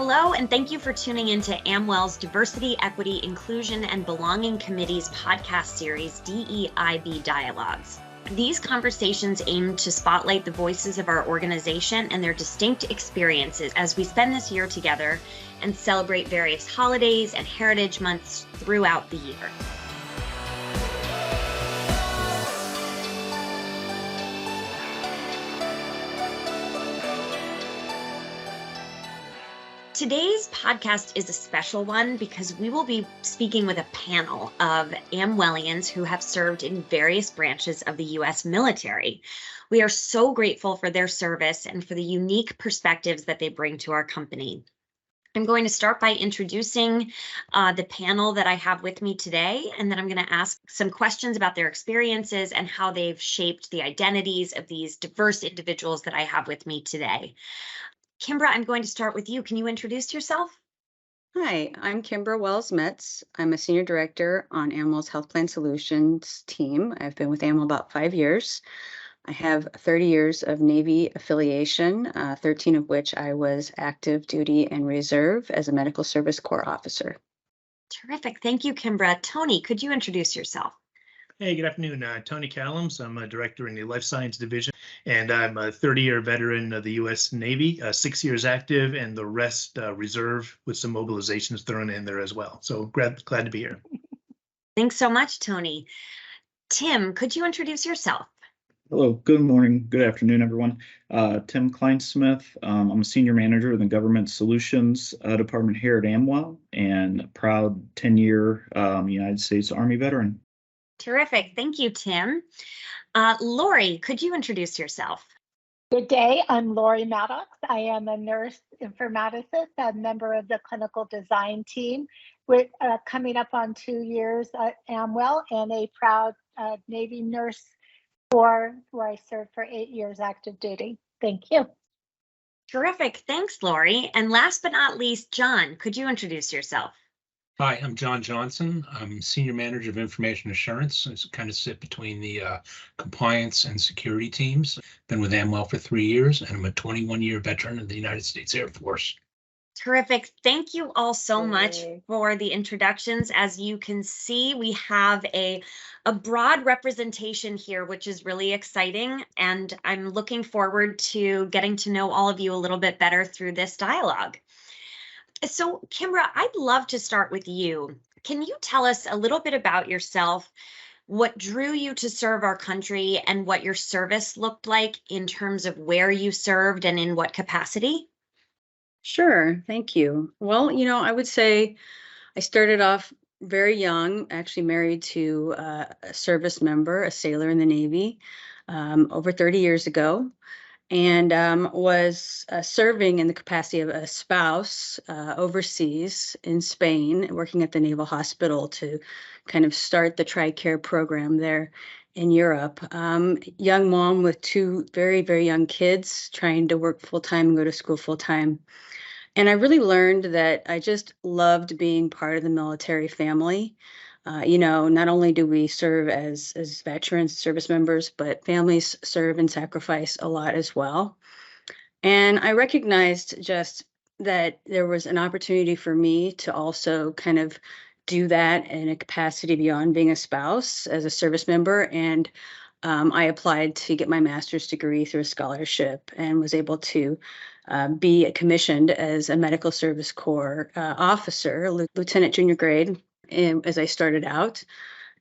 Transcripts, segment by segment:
Hello, and thank you for tuning into Amwell's Diversity, Equity, Inclusion, and Belonging Committee's podcast series, DEI&B Dialogues. These conversations aim to spotlight the voices of our organization and their distinct experiences as we spend this year together and celebrate various holidays and heritage months throughout the year. Today's podcast is a special one because we will be speaking with a panel of Amwellians who have served in various branches of the U.S. military. We are so grateful for their service and for the unique perspectives that they bring to our company. I'm going to start by introducing the panel that I have with me today, and then I'm going to ask some questions about their experiences and how they've shaped the identities of these diverse individuals that I have with me today. Kimbra, I'm going to start with you. Can you introduce yourself? Hi, I'm Kimbra Wells Metz. I'm a senior director on Amwell's Health Plan Solutions team. I've been with Amwell about 5 years. I have 30 years of Navy affiliation, 13 of which I was active duty and reserve as a Medical Service Corps officer. Terrific. Thank you, Kimbra. Tony, could you introduce yourself? Hey, good afternoon. Tony Kalams. I'm a director in the Life Science Division, and I'm a 30-year veteran of the U.S. Navy, 6 years active, and the rest reserve with some mobilizations thrown in there as well. So glad to be here. Thanks so much, Tony. Tim, could you introduce yourself? Hello, good morning, good afternoon, everyone. Tim Kleinsmith. I'm a senior manager in the Government Solutions Department here at Amwell, and a proud 10-year United States Army veteran. Terrific. Thank you, Tim. Lory, could you introduce yourself? Good day. I'm Lory Maddox. I am a nurse informaticist, a member of the clinical design team. We're coming up on 2 years at Amwell, and a proud Navy nurse where I served for 8 years active duty. Thank you. Terrific. Thanks, Lory. And last but not least, John, could you introduce yourself? Hi, I'm John Johnson. I'm Senior Manager of Information Assurance. I kind of sit between the compliance and security teams. Been with Amwell for 3 years, and I'm a 21-year veteran of the United States Air Force. Terrific. Thank you all so much for the introductions. As you can see, we have a broad representation here, which is really exciting. And I'm looking forward to getting to know all of you a little bit better through this dialogue. So, Kimbra, I'd love to start with you. Can you tell us a little bit about yourself, what drew you to serve our country, and what your service looked like in terms of where you served and in what capacity? Sure, thank you. Well, I would say I started off very young, actually married to a service member, a sailor in the Navy, over 30 years ago. And was serving in the capacity of a spouse overseas in Spain, working at the Naval Hospital to kind of start the TRICARE program there in Europe. Young mom with 2 very, very young kids, trying to work full-time and go to school full-time. And I really learned that I just loved being part of the military family. Not only do we serve as veterans, service members, but families serve and sacrifice a lot as well. And I recognized just that there was an opportunity for me to also kind of do that in a capacity beyond being a spouse as a service member. And I applied to get my master's degree through a scholarship and was able to be commissioned as a Medical Service Corps officer, lieutenant junior grade. As I started out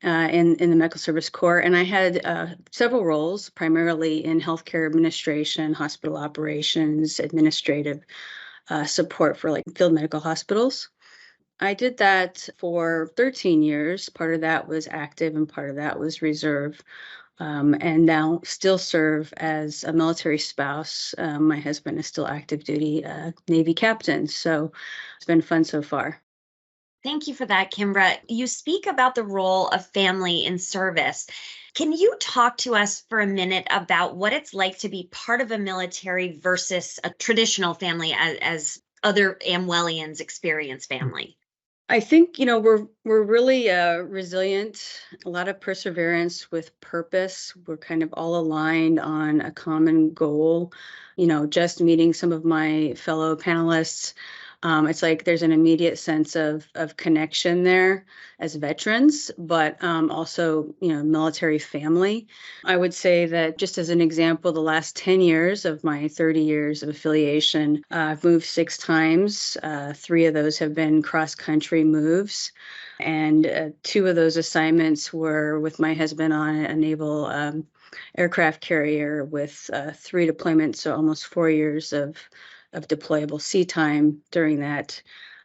in the Medical Service Corps. And I had several roles, primarily in healthcare administration, hospital operations, administrative support for field medical hospitals. I did that for 13 years. Part of that was active and part of that was reserve. And now still serve as a military spouse. My husband is still active duty Navy captain. So it's been fun so far. Thank you for that, Kimbra. You speak about the role of family in service. Can you talk to us for a minute about what it's like to be part of a military versus a traditional family as other Amwellians experience family? I think, we're really resilient, a lot of perseverance with purpose. We're kind of all aligned on a common goal. Just meeting some of my fellow panelists, It's like there's an immediate sense of connection there as veterans, but also, military family. I would say that just as an example, the last 10 years of my 30 years of affiliation, I've moved 6 times. 3 of those have been cross-country moves. And 2 of those assignments were with my husband on a naval aircraft carrier with 3 deployments, so almost 4 years of deployable sea time during that.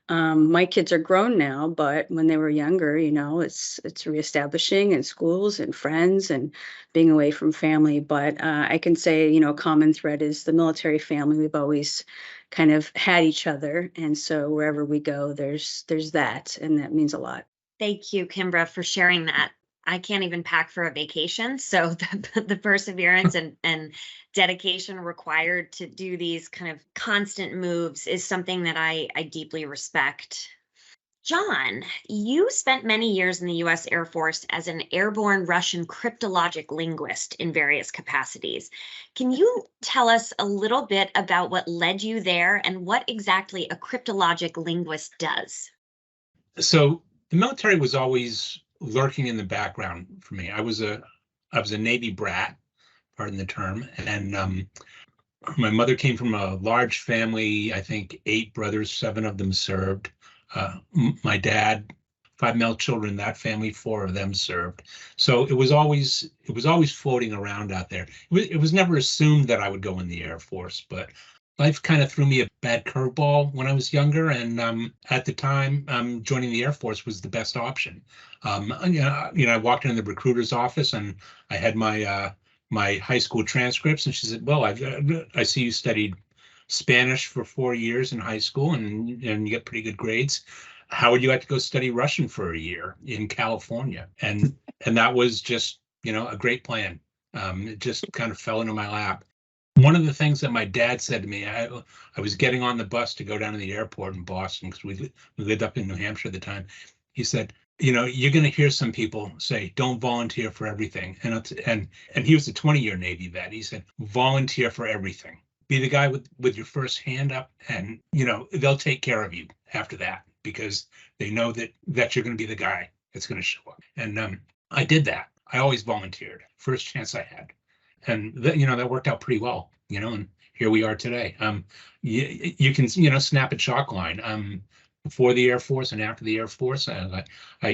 My kids are grown now, but when they were younger, it's reestablishing in schools and friends and being away from family. But I can say, common thread is the military family. We've always kind of had each other. And so wherever we go, there's that, and that means a lot. Thank you, Kimbra, for sharing that. I can't even pack for a vacation. So the perseverance and dedication required to do these kind of constant moves is something that I deeply respect. John, you spent many years in the U.S. Air Force as an airborne Russian cryptologic linguist in various capacities. Can you tell us a little bit about what led you there and what exactly a cryptologic linguist does? So the military was always lurking in the background for me. I was a Navy brat, pardon the term, and my mother came from a large family. I think 8 brothers, 7 of them served. My dad, 5 male children, that family, 4 of them served. So it was always floating around out there. It was never assumed that I would go in the Air Force, but life kind of threw me a bad curveball when I was younger, and at the time, joining the Air Force was the best option. I walked into the recruiter's office and I had my my high school transcripts, and she said, "Well, I see you studied Spanish for 4 years in high school, and you get pretty good grades. How would you like to go study Russian for a year in California?" And that was just a great plan. It just kind of fell into my lap. One of the things that my dad said to me, I was getting on the bus to go down to the airport in Boston because we lived up in New Hampshire at the time. He said, "You're going to hear some people say, don't volunteer for everything." And he was a 20-year Navy vet. He said, "Volunteer for everything. Be the guy with your first hand up, and they'll take care of you after that because they know that you're going to be the guy that's going to show up." And I did that. I always volunteered first chance I had. And that worked out pretty well, and here we are today. You can, snap a chalk line. Before the Air Force and after the Air Force, I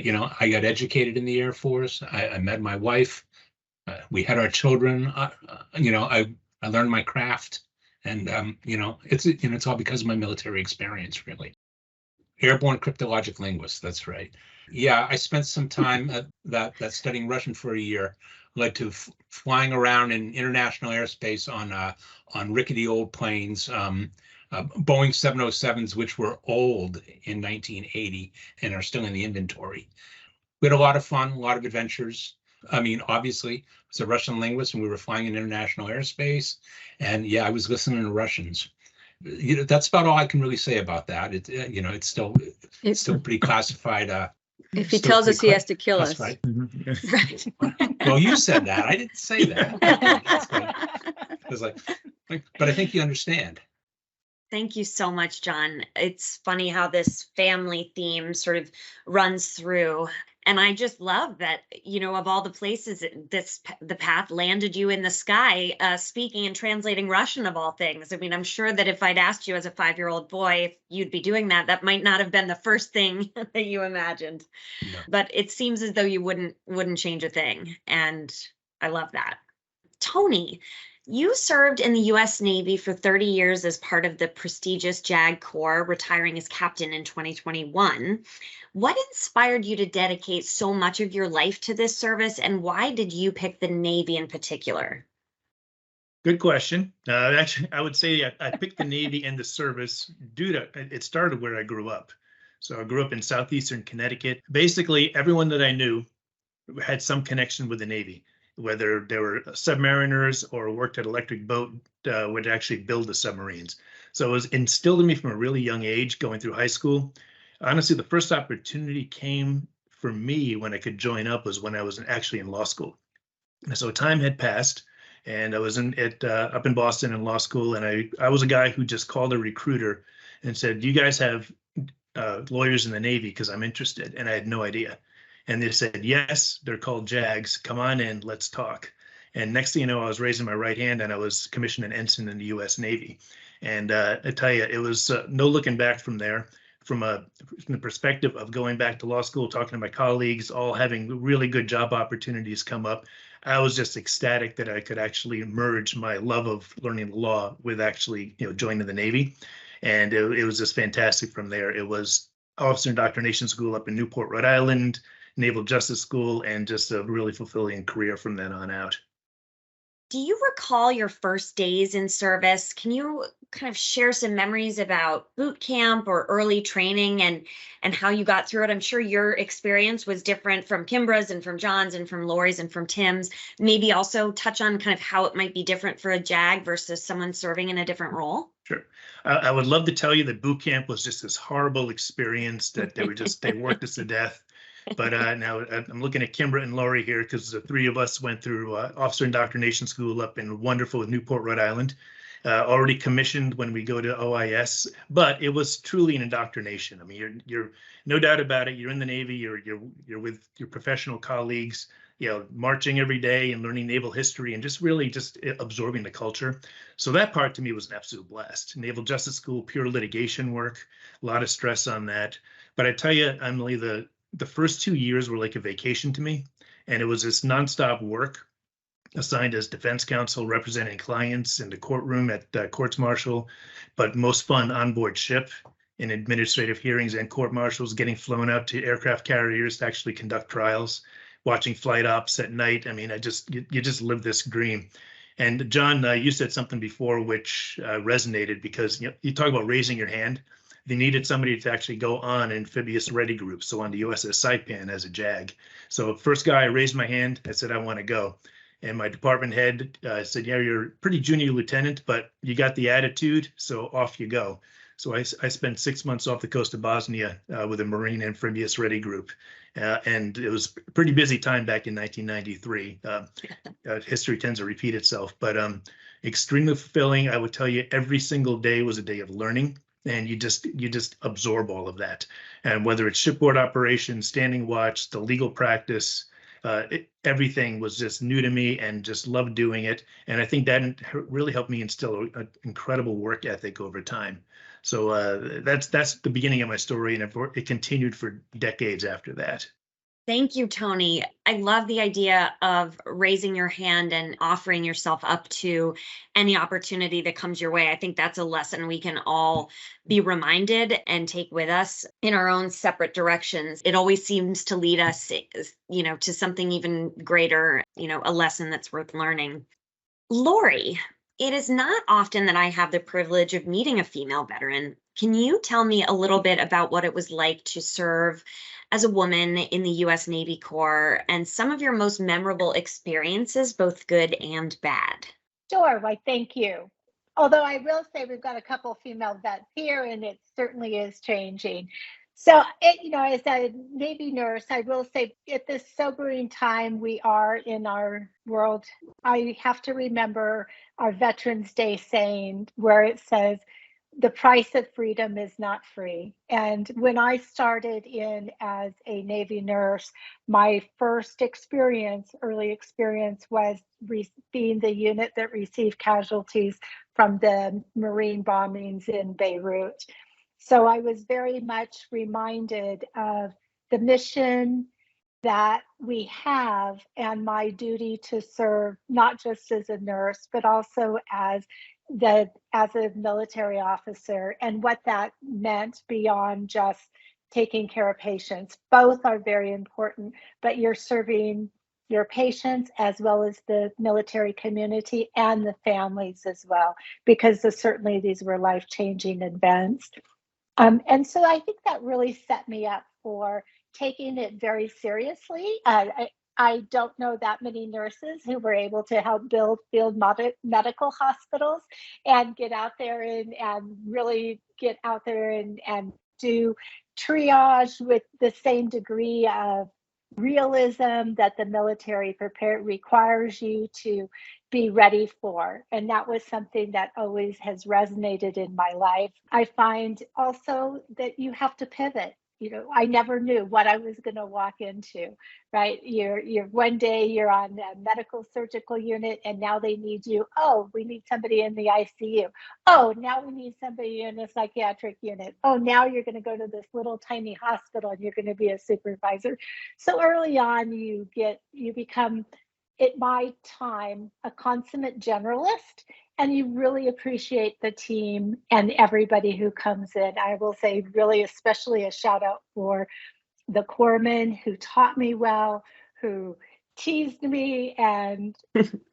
got educated in the Air Force. I met my wife. We had our children. I learned my craft, and it's all because of my military experience, really. Airborne cryptologic linguist. That's right. Yeah, I spent some time that studying Russian for a year. Led to flying around in international airspace on rickety old planes, Boeing 707s, which were old in 1980 and are still in the inventory. We had a lot of fun, a lot of adventures. I mean, obviously, I was a Russian linguist and we were flying in international airspace. And yeah, I was listening to Russians. That's about all I can really say about that. It's still pretty classified. If he tells us he has to kill us. Right. Well, you said that. I didn't say that. I was like, but I think you understand. Thank you so much, John. It's funny how this family theme sort of runs through. And I just love that, of all the places, the path landed you in the sky, speaking and translating Russian of all things. I mean, I'm sure that if I'd asked you as a 5-year-old boy if you'd be doing that, that might not have been the first thing that you imagined. No. But it seems as though you wouldn't change a thing. And I love that. Tony, you served in the U.S. Navy for 30 years as part of the prestigious JAG Corps, retiring as captain in 2021. What inspired you to dedicate so much of your life to this service, and why did you pick the Navy in particular? Good question. Actually, I would say I picked the Navy and the service due to it started where I grew up. So I grew up in southeastern Connecticut. Basically, everyone that I knew had some connection with the Navy, whether they were submariners or worked at Electric Boat, would actually build the submarines. So it was instilled in me from a really young age going through high school. Honestly, the first opportunity came for me when I could join up was when I was actually in law school. And so time had passed and I was up in Boston in law school, and I was a guy who just called a recruiter and said, "You guys have lawyers in the Navy because I'm interested." And I had no idea. And they said, "Yes, they're called JAGs. Come on in, let's talk." And next thing you know, I was raising my right hand and I was commissioned an ensign in the U.S. Navy. And I tell you, it was no looking back from there. From the perspective of going back to law school, talking to my colleagues, all having really good job opportunities come up, I was just ecstatic that I could actually merge my love of learning the law with actually, joining the Navy. And it was just fantastic from there. It was Officer Indoctrination School up in Newport, Rhode Island, Naval Justice School, and just a really fulfilling career from then on out. Do you recall your first days in service? Can you kind of share some memories about boot camp or early training and how you got through it? I'm sure your experience was different from Kimbra's and from John's and from Lory's and from Tim's. Maybe also touch on kind of how it might be different for a JAG versus someone serving in a different role. Sure. I would love to tell you that boot camp was just this horrible experience that they worked us to death. But now I'm looking at Kimbra and Lory here because the three of us went through Officer Indoctrination School up in wonderful Newport, Rhode Island. Already commissioned when we go to OIS, but it was truly an indoctrination. I mean, you're no doubt about it. You're in the Navy. You're with your professional colleagues. Marching every day and learning naval history and just really just absorbing the culture. So that part to me was an absolute blast. Naval Justice School, pure litigation work, a lot of stress on that. But I tell you, Emily, the first 2 years were like a vacation to me. And it was this nonstop work, assigned as defense counsel, representing clients in the courtroom at courts martial, but most fun on board ship in administrative hearings and court martials, getting flown out to aircraft carriers to actually conduct trials, watching flight ops at night. I mean, you just live this dream. And John, you said something before which resonated because you talk about raising your hand. They needed somebody to actually go on amphibious ready group, so on the USS Saipan as a JAG. So first guy, I raised my hand. I said, I want to go. And my department head said, yeah, you're a pretty junior lieutenant, but you got the attitude, so off you go. So I spent 6 months off the coast of Bosnia with a Marine amphibious ready group. And it was a pretty busy time back in 1993. History tends to repeat itself, but extremely fulfilling. I would tell you every single day was a day of learning. And you just absorb all of that. And whether it's shipboard operations, standing watch, the legal practice, everything was just new to me and just loved doing it. And I think that really helped me instill an incredible work ethic over time. So that's the beginning of my story, and it continued for decades after that. Thank you, Tony. I love the idea of raising your hand and offering yourself up to any opportunity that comes your way. I think that's a lesson we can all be reminded and take with us in our own separate directions. It always seems to lead us, to something even greater, a lesson that's worth learning. Lory, it is not often that I have the privilege of meeting a female veteran. Can you tell me a little bit about what it was like to serve as a woman in the U.S. Navy Corps and some of your most memorable experiences, both good and bad? Sure. Why, thank you. Although I will say we've got a couple of female vets here, and it certainly is changing. So, as a Navy nurse, I will say at this sobering time we are in our world, I have to remember our Veterans Day saying where it says, the price of freedom is not free. And when I started in as a Navy nurse, my first early experience was being the unit that received casualties from the Marine bombings in Beirut. So I was very much reminded of the mission that we have and my duty to serve, not just as a nurse, but also as a military officer, and what that meant beyond just taking care of patients. Both are very important, but you're serving your patients as well as the military community and the families as well, because certainly these were life-changing events. And so I think that really set me up for taking it very seriously. I don't know that many nurses who were able to help build field medical hospitals and get out there and really get out there and do triage with the same degree of realism that the military requires you to be ready for. And that was something that always has resonated in my life. I find also that you have to pivot. I never knew what I was going to walk into, right? You're one day you're on a medical surgical unit and now they need you. Oh, we need somebody in the ICU. Oh, now we need somebody in a psychiatric unit. Oh, now you're going to go to this little tiny hospital and you're going to be a supervisor. So early on, you become, at my time, a consummate generalist, and you really appreciate the team and everybody who comes in. I will say really, especially a shout out for the corpsmen who taught me well, who teased me and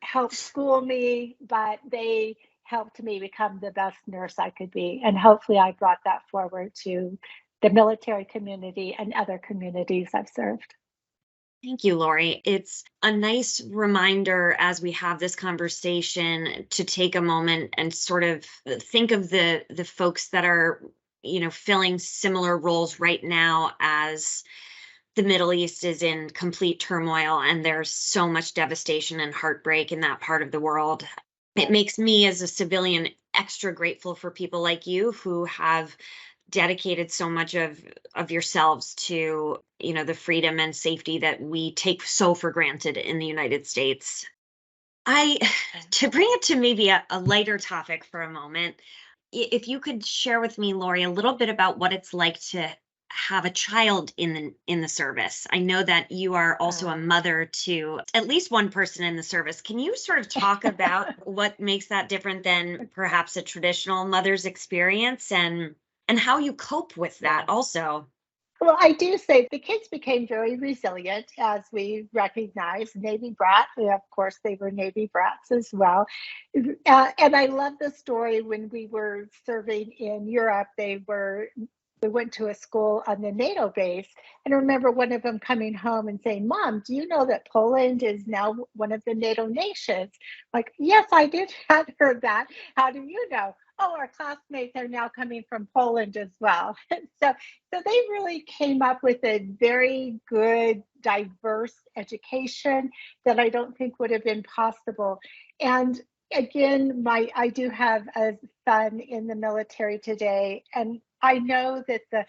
helped school me, but they helped me become the best nurse I could be. And hopefully I brought that forward to the military community and other communities I've served. Thank you, Lory. It's a nice reminder as we have this conversation to take a moment and sort of think of the folks that are, filling similar roles right now as the Middle East is in complete turmoil and there's so much devastation and heartbreak in that part of the world. It makes me as a civilian extra grateful for people like you who have dedicated so much of yourselves to, the freedom and safety that we take so for granted in the United States. To bring it to maybe a lighter topic for a moment, if you could share with me, Lory, a little bit about what it's like to have a child in the service. I know that you are also a mother to at least one person in the service. Can you sort of talk about what makes that different than perhaps a traditional mother's experience and how you cope with that also? Well, I do say the kids became very resilient as we recognized Navy brat. Of course, they were Navy brats as well. And I love the story when we were serving in Europe. We went to a school on the NATO base. And I remember one of them coming home and saying, "Mom, do you know that Poland is now one of the NATO nations?" Like, yes, I did. Had heard that. How do you know? Oh, our classmates are now coming from Poland as well. So they really came up with a very good, diverse education that I don't think would have been possible. And again, I do have a son in the military today, and I know that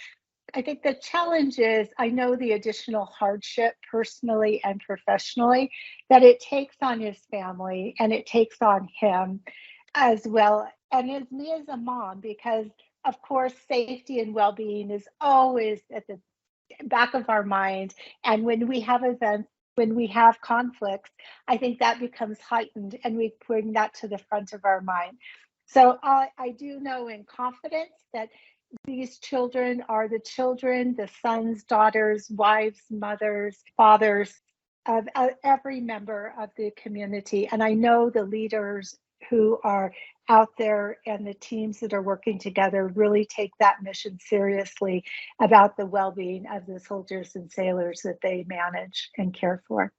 I think the challenge is I know the additional hardship personally and professionally that it takes on his family and it takes on him as well. And as me as a mom, because of course, safety and well-being is always at the back of our mind. And when we have events, when we have conflicts, I think that becomes heightened and we bring that to the front of our mind. So I do know in confidence that these children are the children, the sons, daughters, wives, mothers, fathers of every member of the community. And I know the leaders who are out there and the teams that are working together really take that mission seriously about the well-being of the soldiers and sailors that they manage and care for.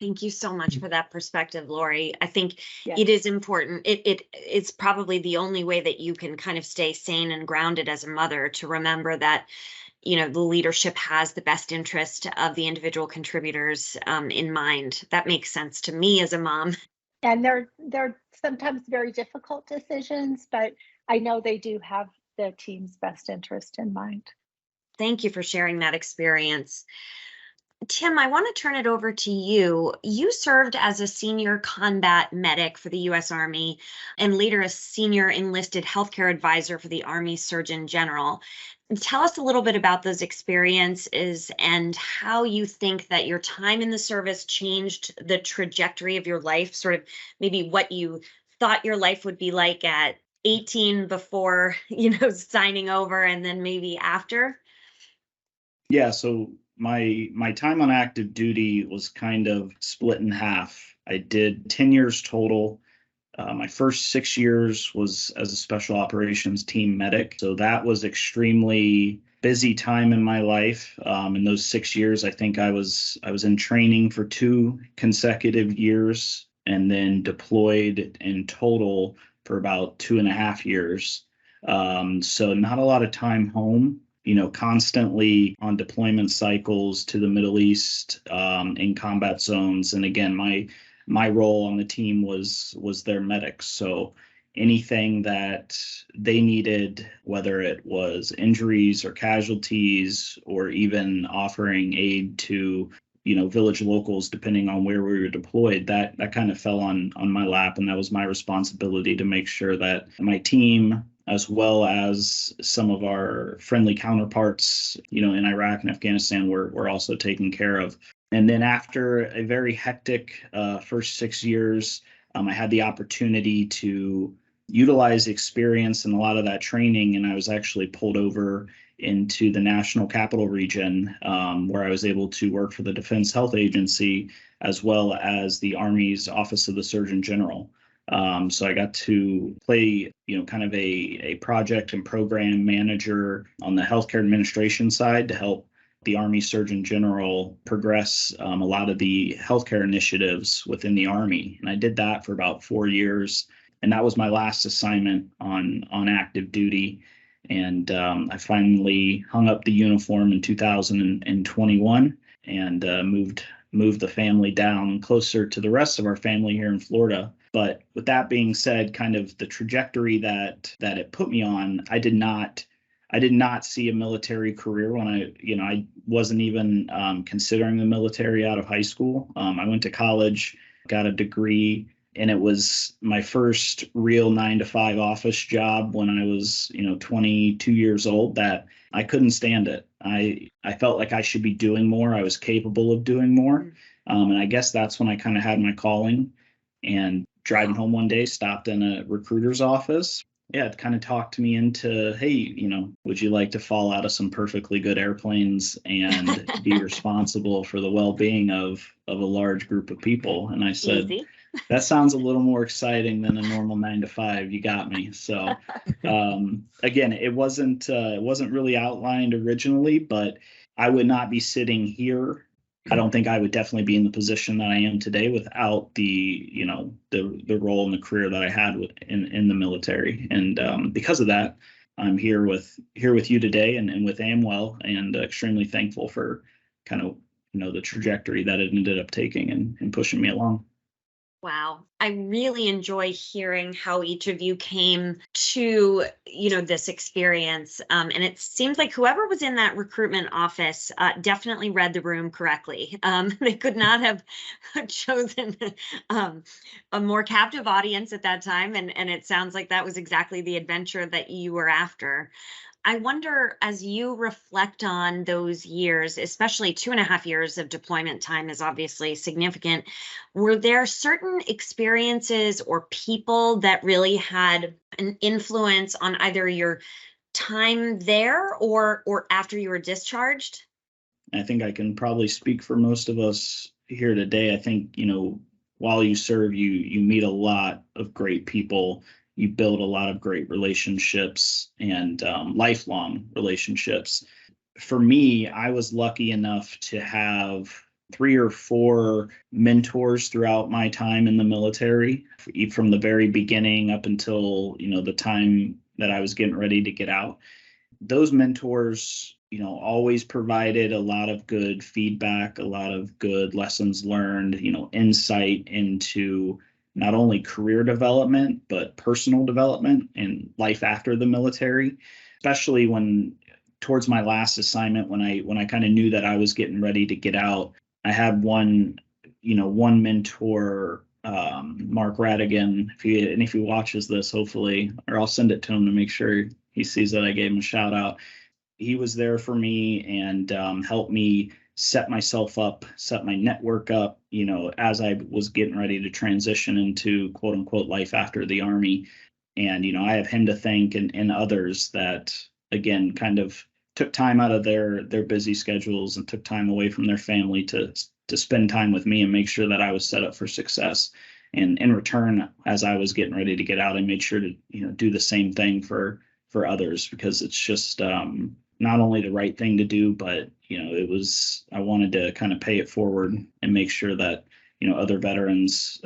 Thank you so much for that perspective, Lory. I think it is important. It's probably the only way that you can kind of stay sane and grounded as a mother, to remember that, the leadership has the best interest of the individual contributors in mind. That makes sense to me as a mom. And they're sometimes very difficult decisions, but I know they do have the team's best interest in mind. Thank you for sharing that experience. Tim, I want to turn it over to you. You served as a senior combat medic for the U.S. Army and later a senior enlisted healthcare advisor for the Army Surgeon General. Tell us a little bit about those experiences and how you think that your time in the service changed the trajectory of your life, sort of maybe what you thought your life would be like at 18 before, signing over, and then maybe after. Yeah, so my time on active duty was kind of split in half. I did 10 years total. My first 6 years was as a special operations team medic. So that was extremely busy time in my life. In those 6 years, I think I was in training for 2 consecutive years and then deployed in total for about 2.5 years. So not a lot of time home. constantly on deployment cycles to the Middle East, in combat zones. And again, my role on the team was their medics. So anything that they needed, whether it was injuries or casualties, or even offering aid to village locals, depending on where we were deployed, that kind of fell on my lap. And that was my responsibility to make sure that my team, as well as some of our friendly counterparts, in Iraq and Afghanistan, were also taken care of. And then after a very hectic first 6 years, I had the opportunity to utilize experience and a lot of that training, and I was actually pulled over into the National Capital Region, where I was able to work for the Defense Health Agency, as well as the Army's Office of the Surgeon General. So I got to play, kind of a project and program manager on the healthcare administration side to help the Army Surgeon General progress a lot of the healthcare initiatives within the Army. And I did that for about 4 years. And that was my last assignment on active duty. And I finally hung up the uniform in 2021 and moved the family down closer to the rest of our family here in Florida. But with that being said, kind of the trajectory that it put me on, I did not see a military career when I wasn't even considering the military out of high school. I went to college, got a degree, and it was my first real 9-to-5 office job when I was, 22 years old, that I couldn't stand it. I felt like I should be doing more. I was capable of doing more. And I guess that's when I kind of had my calling. And driving home one day, stopped in a recruiter's office. Yeah, it kind of talked me into, hey, would you like to fall out of some perfectly good airplanes and be responsible for the well-being of a large group of people? And I said, easy. That sounds a little more exciting than a normal 9-to-5. You got me. So again, it wasn't really outlined originally, but I would not be sitting here. I don't think I would definitely be in the position that I am today without the role and the career that I had in the military. And because of that, I'm here with you today and with Amwell, and extremely thankful for kind of the trajectory that it ended up taking and pushing me along. Wow. I really enjoy hearing how each of you came to, this experience. And it seems like whoever was in that recruitment office definitely read the room correctly. They could not have chosen a more captive audience at that time. And it sounds like that was exactly the adventure that you were after. I wonder, as you reflect on those years, especially 2.5 years of deployment time is obviously significant, were there certain experiences or people that really had an influence on either your time there or after you were discharged? I think I can probably speak for most of us here today. I think, while you serve, you meet a lot of great people. You build a lot of great relationships and lifelong relationships. For me, I was lucky enough to have 3 or 4 mentors throughout my time in the military, from the very beginning up until, the time that I was getting ready to get out. Those mentors, always provided a lot of good feedback, a lot of good lessons learned, insight into not only career development, but personal development and life after the military, especially when towards my last assignment, when I kind of knew that I was getting ready to get out. I had one mentor, Mark Radigan, if he watches this, hopefully, or I'll send it to him to make sure he sees that I gave him a shout out. He was there for me and helped me set myself up, set my network up, as I was getting ready to transition into quote unquote life after the Army. And, I have him to thank and others that, again, kind of took time out of their busy schedules and took time away from their family to spend time with me and make sure that I was set up for success. And in return, as I was getting ready to get out, I made sure to, do the same thing for others, because it's just not only the right thing to do, but, I wanted to kind of pay it forward and make sure that, other veterans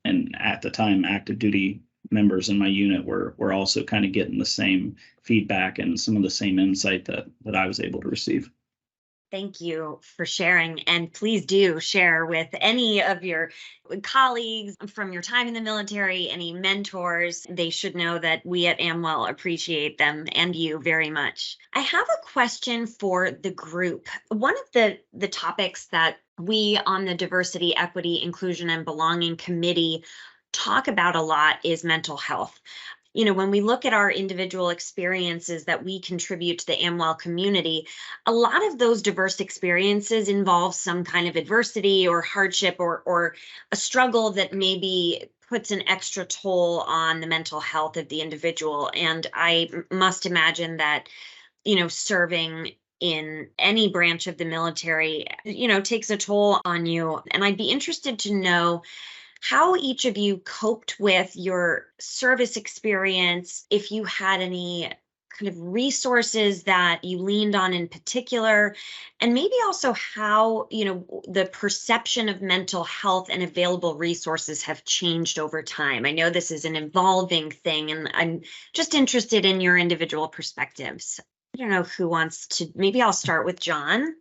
and at the time active duty members in my unit were also kind of getting the same feedback and some of the same insight that I was able to receive. Thank you for sharing. And please do share with any of your colleagues from your time in the military, any mentors. They should know that we at Amwell appreciate them and you very much. I have a question for the group. One of the topics that we on the Diversity, Equity, Inclusion, and Belonging Committee talk about a lot is mental health. When we look at our individual experiences that we contribute to the Amwell community, a lot of those diverse experiences involve some kind of adversity or hardship or a struggle that maybe puts an extra toll on the mental health of the individual. And I must imagine that, serving in any branch of the military, takes a toll on you. And I'd be interested to know how each of you coped with your service experience, if you had any kind of resources that you leaned on in particular, and maybe also how, the perception of mental health and available resources have changed over time. I know this is an evolving thing, and I'm just interested in your individual perspectives. I don't know who wants to, maybe I'll start with John.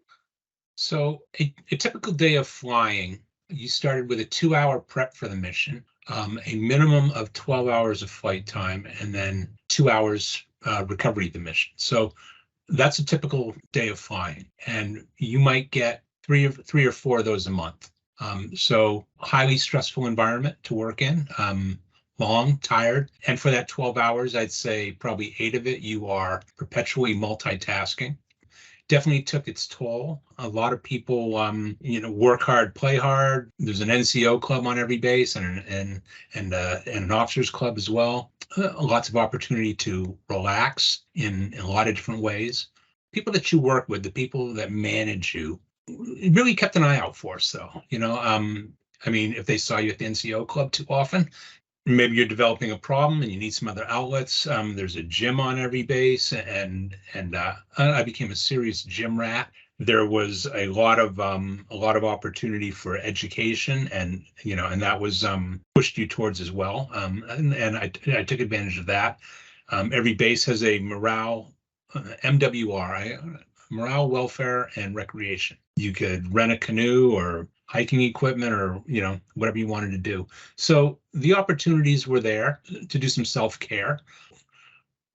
So a typical day of flying, you started with a 2-hour prep for the mission, a minimum of 12 hours of flight time, and then 2 hours recovery of the mission. So that's a typical day of flying, and you might get three or four of those a month. So highly stressful environment to work in, long, tired. And for that 12 hours, I'd say probably 8 of it, you are perpetually multitasking. Definitely took its toll. A lot of people, work hard, play hard. There's an NCO club on every base and an officers club as well. Lots of opportunity to relax in a lot of different ways. People that you work with, the people that manage you, really kept an eye out for us, though. If they saw you at the NCO club too often, maybe you're developing a problem and you need some other outlets. There's a gym on every base, and I became a serious gym rat. There was a lot of opportunity for education, and that was pushed you towards as well. And I took advantage of that. Every base has a morale, MWR, morale, welfare, and recreation. You could rent a canoe or hiking equipment or, whatever you wanted to do. So the opportunities were there to do some self-care.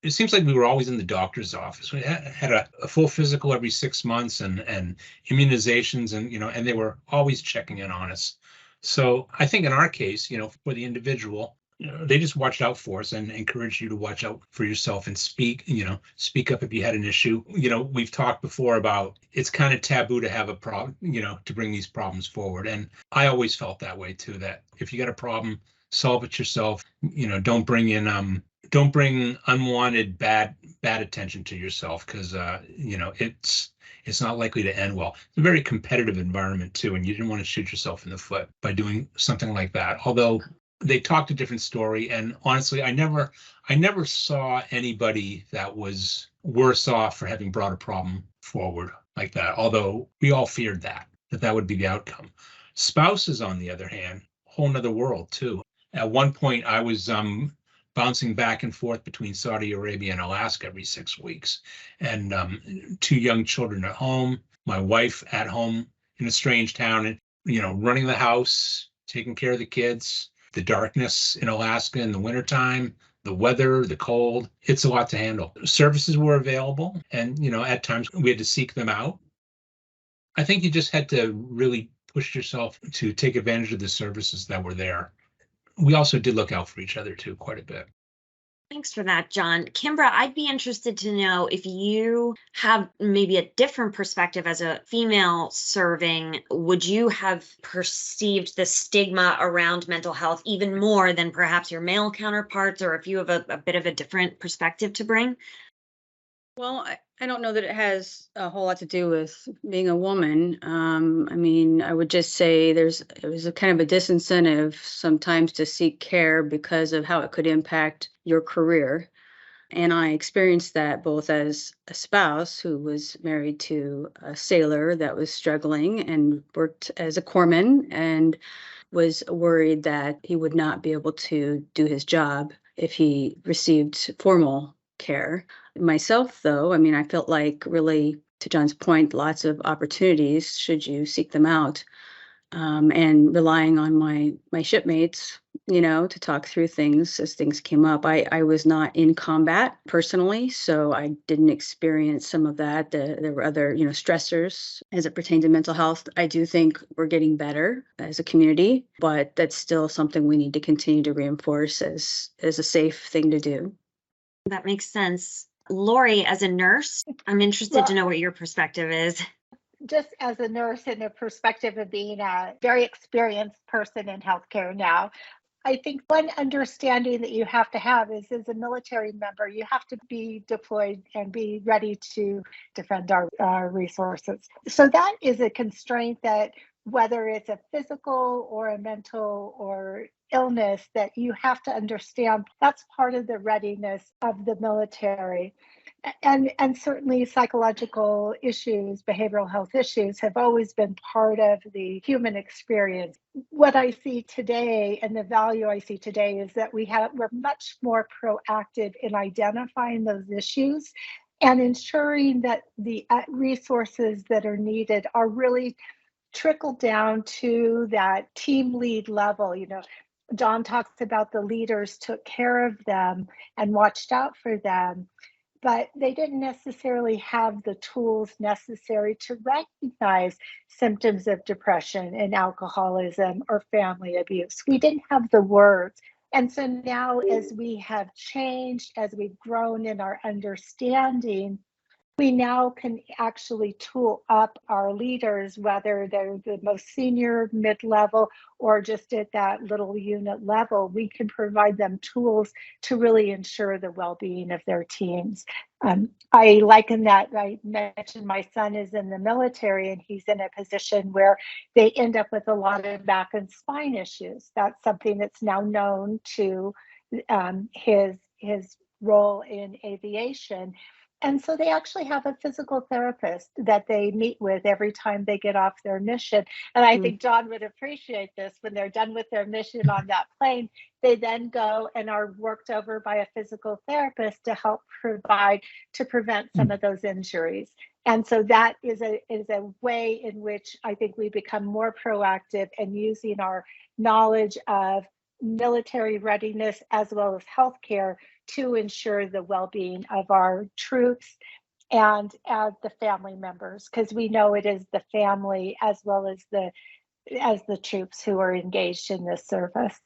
It seems like we were always in the doctor's office. We had a full physical every 6 months and immunizations and they were always checking in on us. So I think in our case, for the individual, they just watched out for us and encouraged you to watch out for yourself and speak up if you had an issue. We've talked before about it's kind of taboo to have a problem, to bring these problems forward. And I always felt that way too, that if you got a problem, solve it yourself. Don't bring unwanted bad attention to yourself, because it's not likely to end well. It's a very competitive environment too, and you didn't want to shoot yourself in the foot by doing something like that. Although they talked a different story, and honestly, I never saw anybody that was worse off for having brought a problem forward like that. Although we all feared that would be the outcome. Spouses, on the other hand, whole nother world too. At one point, I was bouncing back and forth between Saudi Arabia and Alaska every 6 weeks, and 2 young children at home, my wife at home in a strange town, and running the house, taking care of the kids. The darkness in Alaska in the wintertime, the weather, the cold, it's a lot to handle. Services were available, and at times we had to seek them out. I think you just had to really push yourself to take advantage of the services that were there. We also did look out for each other too, quite a bit. Thanks for that, John. Kimbra, I'd be interested to know if you have maybe a different perspective as a female serving. Would you have perceived the stigma around mental health even more than perhaps your male counterparts, or if you have a bit of a different perspective to bring? Well, I don't know that it has a whole lot to do with being a woman. I would just say it was a kind of a disincentive sometimes to seek care because of how it could impact your career. And I experienced that both as a spouse who was married to a sailor that was struggling and worked as a corpsman and was worried that he would not be able to do his job if he received formal care. Myself, though, I mean, I felt like, really, to John's point, lots of opportunities should you seek them out. And relying on my shipmates, to talk through things as things came up. I was not in combat personally, so I didn't experience some of that. There were other, stressors as it pertained to mental health. I do think we're getting better as a community, but that's still something we need to continue to reinforce as a safe thing to do. That makes sense. Lory, as a nurse, I'm interested to know what your perspective is. Just as a nurse in the perspective of being a very experienced person in healthcare now, I think one understanding that you have to have is, as a military member, you have to be deployed and be ready to defend our resources. So that is a constraint that, whether it's a physical or a mental or illness, that you have to understand. That's part of the readiness of the military. And certainly psychological issues, behavioral health issues have always been part of the human experience. What I see today, and the value I see today, is that we're much more proactive in identifying those issues and ensuring that the resources that are needed are really trickled down to that team lead level. John talks about the leaders took care of them and watched out for them, but they didn't necessarily have the tools necessary to recognize symptoms of depression and alcoholism or family abuse. We didn't have the words. And so now, as we have changed, as we've grown in our understanding, we now can actually tool up our leaders, whether they're the most senior, mid-level, or just at that little unit level. We can provide them tools to really ensure the well-being of their teams. I liken that, I mentioned my son is in the military, and he's in a position where they end up with a lot of back and spine issues. That's something that's now known to his role in aviation. And so they actually have a physical therapist that they meet with every time they get off their mission. And I think John would appreciate this. When they're done with their mission on that plane, they then go and are worked over by a physical therapist to help prevent some of those injuries. And so that is a way in which I think we become more proactive and using our knowledge of military readiness as well as healthcare to ensure the well-being of our troops and the family members, because we know it is the family as well as the troops who are engaged in this service.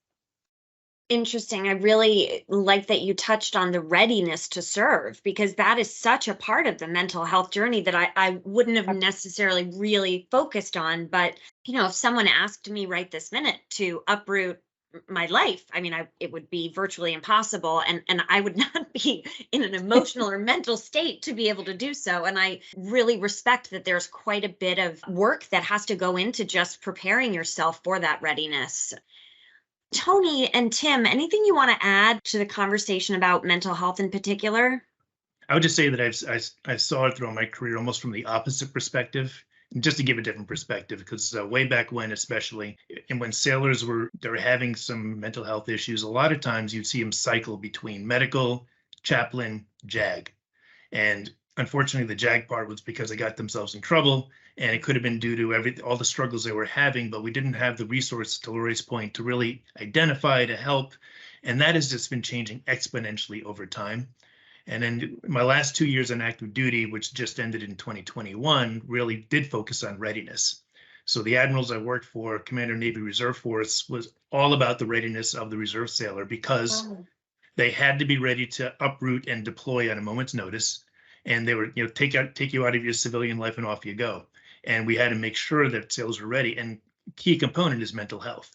Interesting. I really like that you touched on the readiness to serve, because that is such a part of the mental health journey that I wouldn't have necessarily really focused on. But, if someone asked me right this minute to uproot my life, I mean, it would be virtually impossible, and I would not be in an emotional or mental state to be able to do so. And I really respect that there's quite a bit of work that has to go into just preparing yourself for that readiness. Tony and Tim, anything you want to add to the conversation about mental health in particular? I would just say that I saw it throughout my career almost from the opposite perspective. Just to give a different perspective, because way back when, especially, and when sailors were having some mental health issues, a lot of times you'd see them cycle between medical, chaplain, JAG. And unfortunately, the JAG part was because they got themselves in trouble, and it could have been due to all the struggles they were having, but we didn't have the resources, to Lory's point, to really identify, to help. And that has just been changing exponentially over time. And then my last 2 years on active duty, which just ended in 2021, really did focus on readiness. So the admirals I worked for, Commander Navy Reserve Force, was all about the readiness of the reserve sailor, because they had to be ready to uproot and deploy on a moment's notice. And they were, take you out of your civilian life and off you go. And we had to make sure that sailors were ready. And key component is mental health.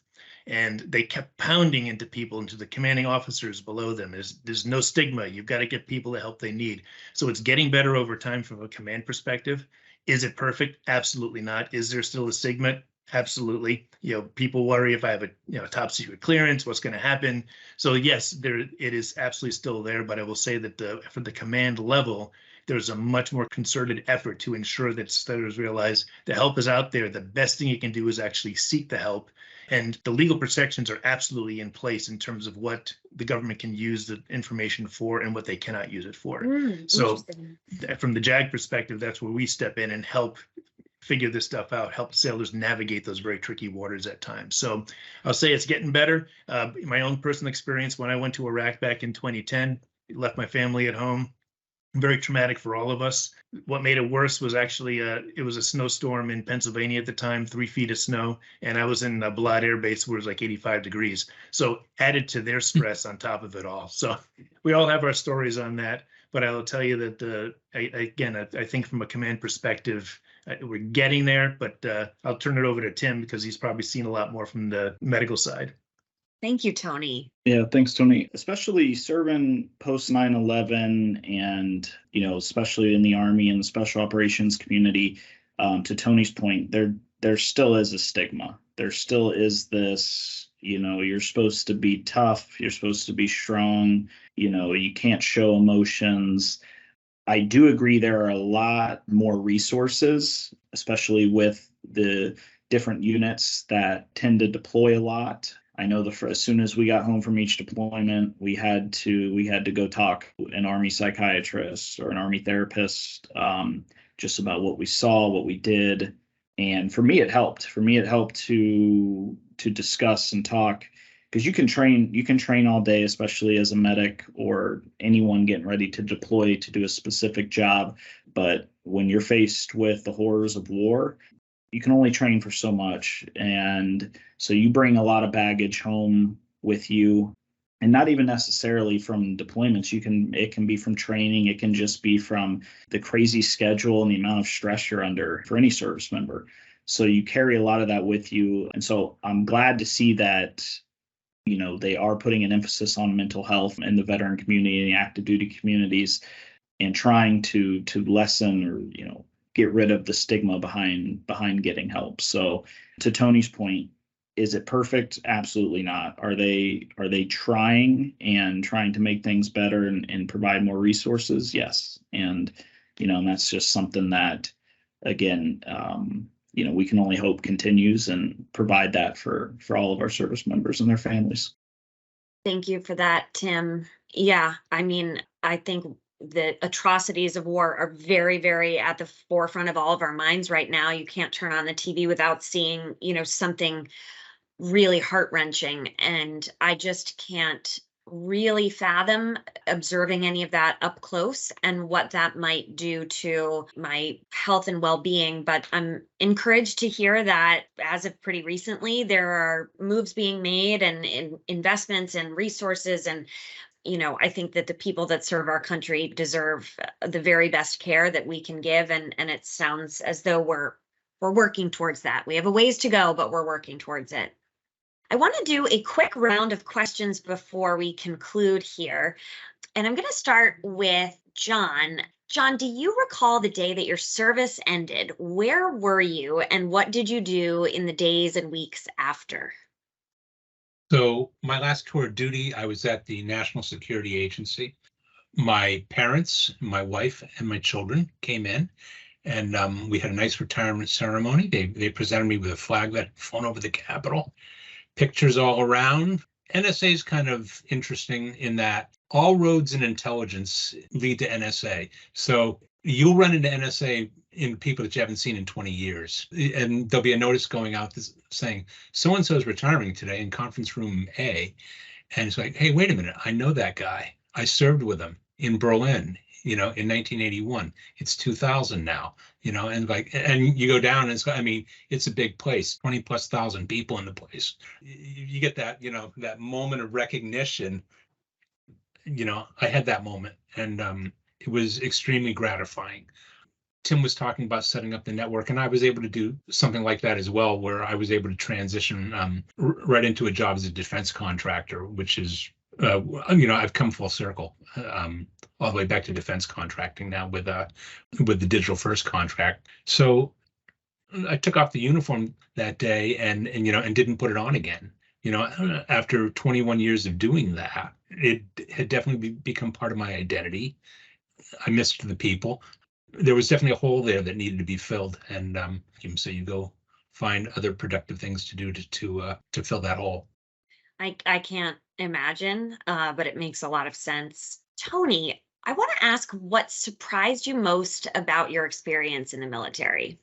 And they kept pounding into people, into the commanding officers below them. There's no stigma. You've got to get people the help they need. So it's getting better over time from a command perspective. Is it perfect? Absolutely not. Is there still a stigma? Absolutely. People worry, if I have a top secret clearance, what's going to happen? So yes, it is absolutely still there. But I will say that for the command level, there's a much more concerted effort to ensure that sailors realize the help is out there. The best thing you can do is actually seek the help. And the legal protections are absolutely in place in terms of what the government can use the information for and what they cannot use it for. So from the JAG perspective, that's where we step in and help figure this stuff out, help sailors navigate those very tricky waters at times. So I'll say it's getting better. My own personal experience, when I went to Iraq back in 2010, left my family at home. Very traumatic for all of us. What made it worse was actually it was a snowstorm in Pennsylvania at the time, 3 feet of snow, and I was in Balad Air Base where it was like 85 degrees. So added to their stress on top of it all. So we all have our stories on that, but I will tell you that I think from a command perspective, we're getting there, but I'll turn it over to Tim because he's probably seen a lot more from the medical side. Thank you, Tony. Yeah, thanks, Tony. Especially serving post 9/11 and, especially in the Army and the special operations community, to Tony's point, there still is a stigma. There still is this, you're supposed to be tough. You're supposed to be strong. You can't show emotions. I do agree there are a lot more resources, especially with the different units that tend to deploy a lot. I know as soon as we got home from each deployment, we had to go talk to an Army psychiatrist or an Army therapist, just about what we saw, what we did. And for me, it helped. For me, it helped to discuss and talk, because you can train all day, especially as a medic or anyone getting ready to deploy to do a specific job. But when you're faced with the horrors of war, you can only train for so much. And so you bring a lot of baggage home with you, and not even necessarily from deployments. It can be from training. It can just be from the crazy schedule and the amount of stress you're under for any service member. So you carry a lot of that with you. And so I'm glad to see that, they are putting an emphasis on mental health in the veteran community and the active duty communities, and trying to lessen or, get rid of the stigma behind getting help. So to Tony's point, is it perfect? Absolutely not. Are they trying to make things better and provide more resources? Yes. And, and that's just something that, again, we can only hope continues and provide that for all of our service members and their families. Thank you for that, Tim. Yeah, I think the atrocities of war are very, very at the forefront of all of our minds right now. You can't turn on the TV without seeing, something really heart-wrenching. And I just can't really fathom observing any of that up close and what that might do to my health and well-being. But I'm encouraged to hear that as of pretty recently, there are moves being made and investments and resources. And I think that the people that serve our country deserve the very best care that we can give. And it sounds as though we're working towards that. We have a ways to go, but we're working towards it. I want to do a quick round of questions before we conclude here. And I'm going to start with John. John, do you recall the day that your service ended? Where were you and what did you do in the days and weeks after? So my last tour of duty, I was at the National Security Agency. My parents, my wife, and my children came in, and we had a nice retirement ceremony. They presented me with a flag that had flown over the Capitol. Pictures all around. NSA is kind of interesting in that all roads in intelligence lead to NSA. So you'll run into NSA in people that you haven't seen in 20 years. And there'll be a notice going out saying, so-and-so is retiring today in conference room A. And it's like, hey, wait a minute. I know that guy. I served with him in Berlin, in 1981. It's 2000 now, and you go down and it's a big place, 20,000+ people in the place. You get that, that moment of recognition. I had that moment, and it was extremely gratifying. Tim was talking about setting up the network, and I was able to do something like that as well, where I was able to transition right into a job as a defense contractor, which is, I've come full circle all the way back to defense contracting now with the Digital First contract. So I took off the uniform that day and didn't put it on again. After 21 years of doing that, it had definitely become part of my identity. I missed the people. There was definitely a hole there that needed to be filled, and so you go find other productive things to do to fill that hole. I can't imagine, but it makes a lot of sense. Tony, I want to ask what surprised you most about your experience in the military?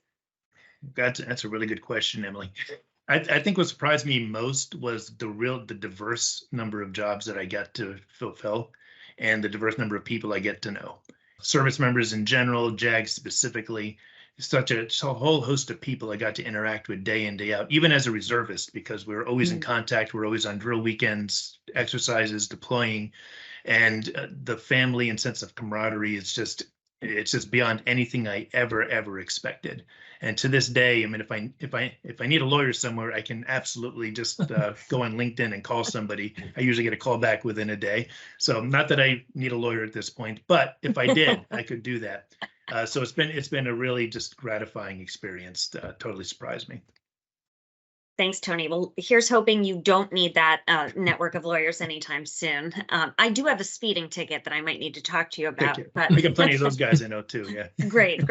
That's a really good question, Emily. I think what surprised me most was the diverse number of jobs that I got to fulfill and the diverse number of people I get to know. Service members in general, JAG specifically, such a whole host of people I got to interact with day in, day out, even as a reservist, because we were always in contact. We're always on drill weekends, exercises, deploying, and the family and sense of camaraderie is it's just beyond anything I ever expected. And to this day, I mean, if I need a lawyer somewhere, I can absolutely just go on LinkedIn and call somebody. I usually get a call back within a day. So not that I need a lawyer at this point, but if I did, I could do that. So it's been a really just gratifying experience. Totally surprised me. Thanks, Tony. Well, here's hoping you don't need that network of lawyers anytime soon. I do have a speeding ticket that I might need to talk to you about. But we got plenty of those guys I know too. Yeah. Great.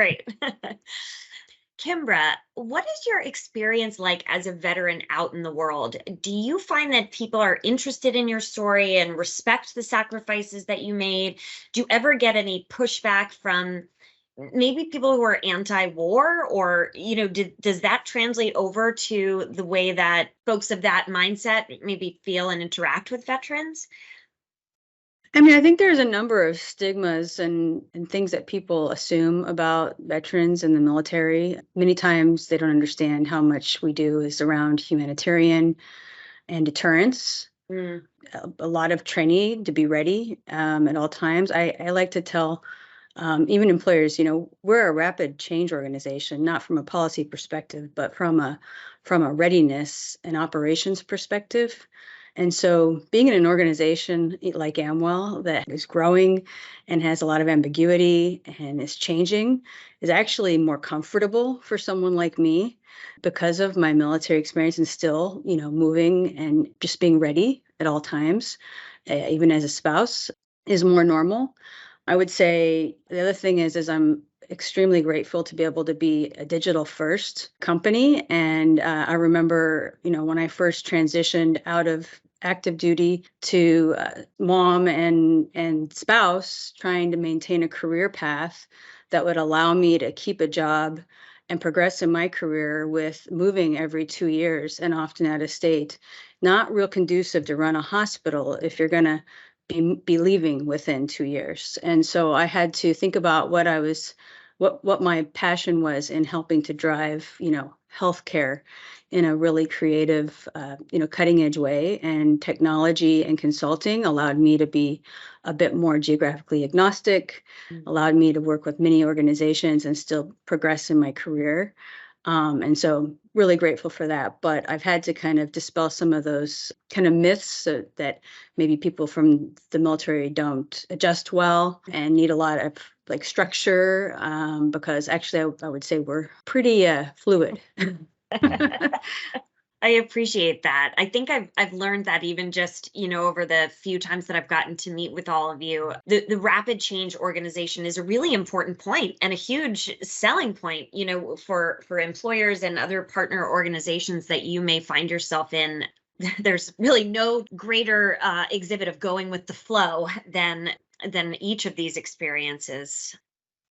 Kimbra, what is your experience like as a veteran out in the world? Do you find that people are interested in your story and respect the sacrifices that you made? Do you ever get any pushback from maybe people who are anti-war, or, does that translate over to the way that folks of that mindset maybe feel and interact with veterans? I mean, I think there's a number of stigmas and things that people assume about veterans in the military. Many times they don't understand how much we do is around humanitarian and deterrence. A lot of training to be ready at all times. I like to tell even employers, we're a rapid change organization, not from a policy perspective, but from a readiness and operations perspective. And so being in an organization like Amwell that is growing and has a lot of ambiguity and is changing is actually more comfortable for someone like me because of my military experience and still, moving and just being ready at all times, even as a spouse, is more normal. I would say the other thing is I'm extremely grateful to be able to be a digital first company. And I remember, when I first transitioned out of active duty to mom and spouse, trying to maintain a career path that would allow me to keep a job and progress in my career with moving every 2 years and often out of state. Not real conducive to run a hospital if you're going to be leaving within 2 years. And so I had to think about what my passion was in helping to drive, healthcare in a really creative, cutting edge way. And technology and consulting allowed me to be a bit more geographically agnostic, allowed me to work with many organizations and still progress in my career. And so really grateful for that. But I've had to kind of dispel some of those kind of myths so that maybe people from the military don't adjust well and need a lot of structure, because actually I would say we're pretty fluid. I appreciate that. I think I've learned that even just, over the few times that I've gotten to meet with all of you, the rapid change organization is a really important point and a huge selling point, for employers and other partner organizations that you may find yourself in. There's really no greater exhibit of going with the flow than each of these experiences.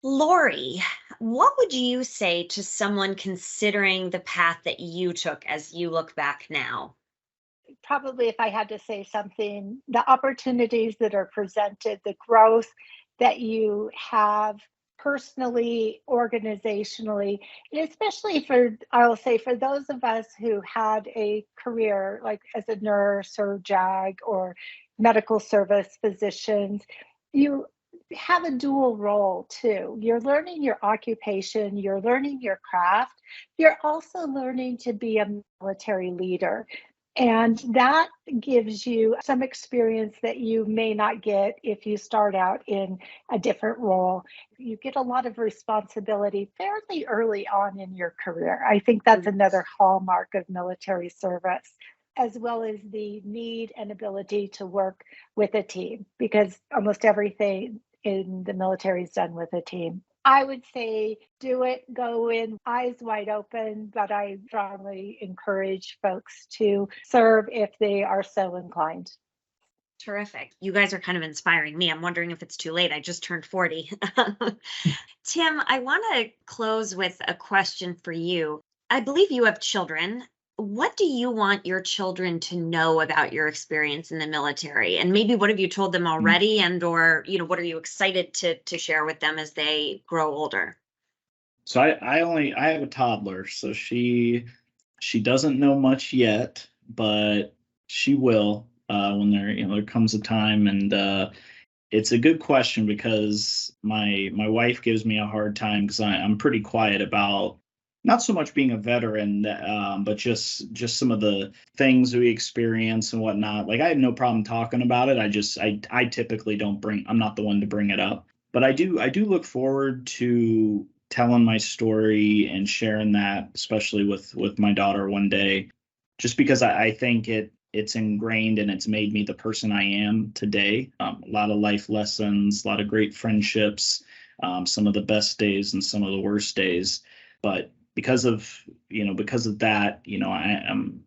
Lory, what would you say to someone considering the path that you took as you look back now? Probably if I had to say something, the opportunities that are presented, the growth that you have personally, organizationally, and especially I'll say for those of us who had a career like as a nurse or JAG or medical service physicians, you have a dual role too. You're learning your occupation, you're learning your craft, you're also learning to be a military leader. And that gives you some experience that you may not get if you start out in a different role. You get a lot of responsibility fairly early on in your career. I think that's another hallmark of military service, as well as the need and ability to work with a team, because almost everything in the military is done with a team. I would say do it, go in eyes wide open, but I strongly encourage folks to serve if they are so inclined. Terrific. You guys are kind of inspiring me. I'm wondering if it's too late. I just turned 40. Tim, I want to close with a question for you. I believe you have children. What do you want your children to know about your experience in the military? And maybe what have you told them already, and or, what are you excited to share with them as they grow older? So I have a toddler, so she doesn't know much yet, but she will when there comes a time. And it's a good question because my wife gives me a hard time because I'm pretty quiet about not so much being a veteran, but just some of the things we experience and whatnot. Like, I have no problem talking about it. I typically I'm not the one to bring it up, but I do look forward to telling my story and sharing that, especially with my daughter one day, just because I think it's ingrained and it's made me the person I am today. A lot of life lessons, a lot of great friendships, some of the best days and some of the worst days. But because of that,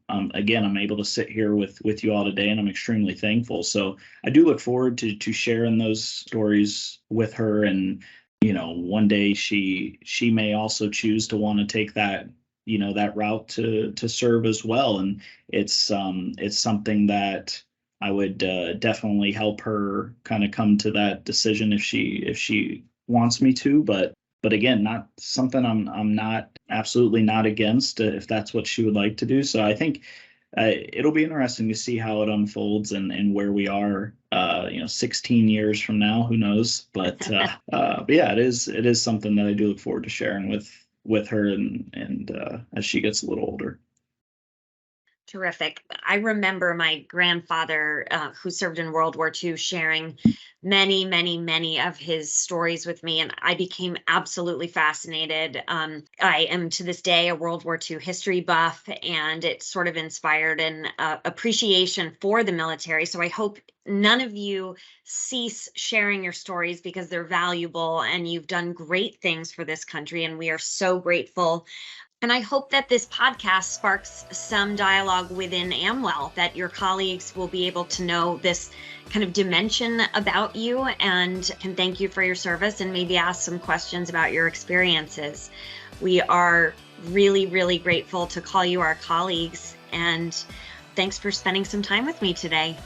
I'm able to sit here with you all today, and I'm extremely thankful. So I do look forward to sharing those stories with her. And, one day she may also choose to want to take that route to serve as well. And it's something that I would definitely help her kind of come to that decision if she wants me to. But again, not something I'm not absolutely not against if that's what she would like to do. So I think it'll be interesting to see how it unfolds and where we are, 16 years from now, who knows? But yeah, it is something that I do look forward to sharing with her and as she gets a little older. Terrific. I remember my grandfather, who served in World War II, sharing many, many, many of his stories with me, and I became absolutely fascinated. I am to this day a World War II history buff, and it sort of inspired an appreciation for the military. So I hope none of you cease sharing your stories, because they're valuable and you've done great things for this country, and we are so grateful. And I hope that this podcast sparks some dialogue within Amwell, that your colleagues will be able to know this kind of dimension about you and can thank you for your service and maybe ask some questions about your experiences. We are really, really grateful to call you our colleagues, and thanks for spending some time with me today.